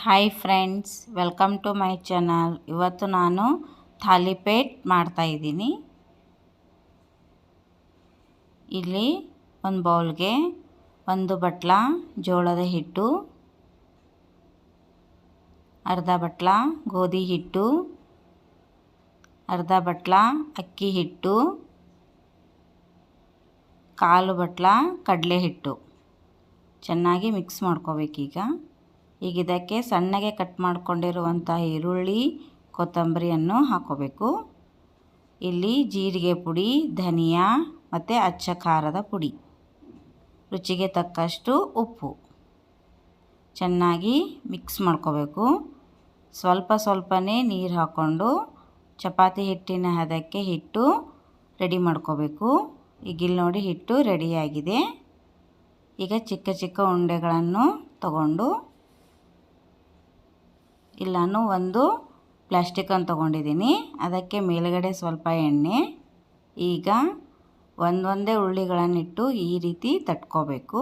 Hi friends, welcome to my channel. ಇವತ್ತು ನಾನು ಥಾಲಿಪೇಟ್ ಮಾಡ್ತಾಯಿದ್ದೀನಿ. ಇಲ್ಲಿ ಒಂದು ಬೌಲ್ಗೆ 1 ಬಟ್ಲ ಜೋಳದ ಹಿಟ್ಟು, ಅರ್ಧ ಬಟ್ಲ ಗೋಧಿ ಹಿಟ್ಟು, ಅರ್ಧ ಬಟ್ಲ ಅಕ್ಕಿ ಹಿಟ್ಟು, 1/4 ಬಟ್ಲ ಕಡಲೆ ಹಿಟ್ಟು ಚೆನ್ನಾಗಿ ಮಿಕ್ಸ್ ಮಾಡ್ಕೋಬೇಕೀಗ. ಈಗ ಇದಕ್ಕೆ ಸಣ್ಣಗೆ ಕಟ್ ಮಾಡ್ಕೊಂಡಿರುವಂಥ ಈರುಳ್ಳಿ, ಕೊತ್ತಂಬರಿಯನ್ನು ಹಾಕೋಬೇಕು. ಇಲ್ಲಿ ಜೀರಿಗೆ ಪುಡಿ, ಧನಿಯಾ ಮತ್ತು ಅಚ್ಚ ಖಾರದ ಪುಡಿ, ರುಚಿಗೆ ತಕ್ಕಷ್ಟು ಉಪ್ಪು ಚೆನ್ನಾಗಿ ಮಿಕ್ಸ್ ಮಾಡ್ಕೋಬೇಕು. ಸ್ವಲ್ಪ ಸ್ವಲ್ಪನೇ ನೀರು ಹಾಕ್ಕೊಂಡು ಚಪಾತಿ ಹಿಟ್ಟಿನ ಹದಕ್ಕೆ ಹಿಟ್ಟು ರೆಡಿ ಮಾಡ್ಕೋಬೇಕು. ಈಗ ಇಲ್ಲಿ ನೋಡಿ ಹಿಟ್ಟು ರೆಡಿಯಾಗಿದೆ. ಈಗ ಚಿಕ್ಕ ಚಿಕ್ಕ ಉಂಡೆಗಳನ್ನು ತಗೊಂಡು ಇಲ್ಲಿ ನಾನು ಒಂದು ಪ್ಲಾಸ್ಟಿಕನ್ನು ತೊಗೊಂಡಿದ್ದೀನಿ. ಅದಕ್ಕೆ ಮೇಲುಗಡೆ ಸ್ವಲ್ಪ ಎಣ್ಣೆ. ಈಗ ಒಂದೊಂದೇ ಉಳ್ಳಿಗಳನ್ನಿಟ್ಟು ಈ ರೀತಿ ತಟ್ಕೋಬೇಕು.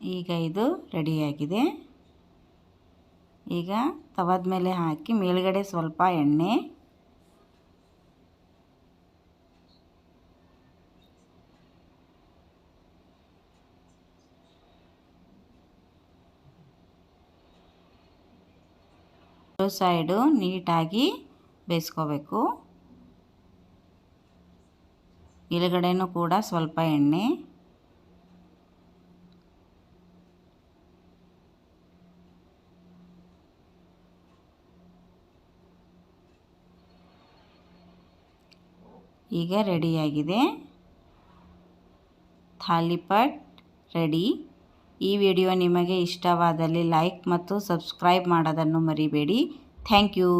ಈಗ ಇದು ರೆಡಿಯಾಗಿದೆ. ಈಗ ತವದ ಮೇಲೆ ಹಾಕಿ ಮೇಲ್ಗಡೆ ಸ್ವಲ್ಪ ಎಣ್ಣೆ, ಸೈಡು ನೀಟಾಗಿ ಬೇಯಿಸ್ಕೋಬೇಕು. ಮೇಲ್ಗಡೆನೂ ಕೂಡ ಸ್ವಲ್ಪ ಎಣ್ಣೆ. ಈಗ ರೆಡಿಯಾಗಿದೆ. ಥಾಲಿಪೇಟ್ ರೆಡಿ. ಈ ವಿಡಿಯೋ ನಿಮಗೆ ಇಷ್ಟವಾದಲ್ಲಿ ಲೈಕ್ ಮತ್ತು ಸಬ್ಸ್ಕ್ರೈಬ್ ಮಾಡೋದನ್ನು ಮರಿಬೇಡಿ. Thank you.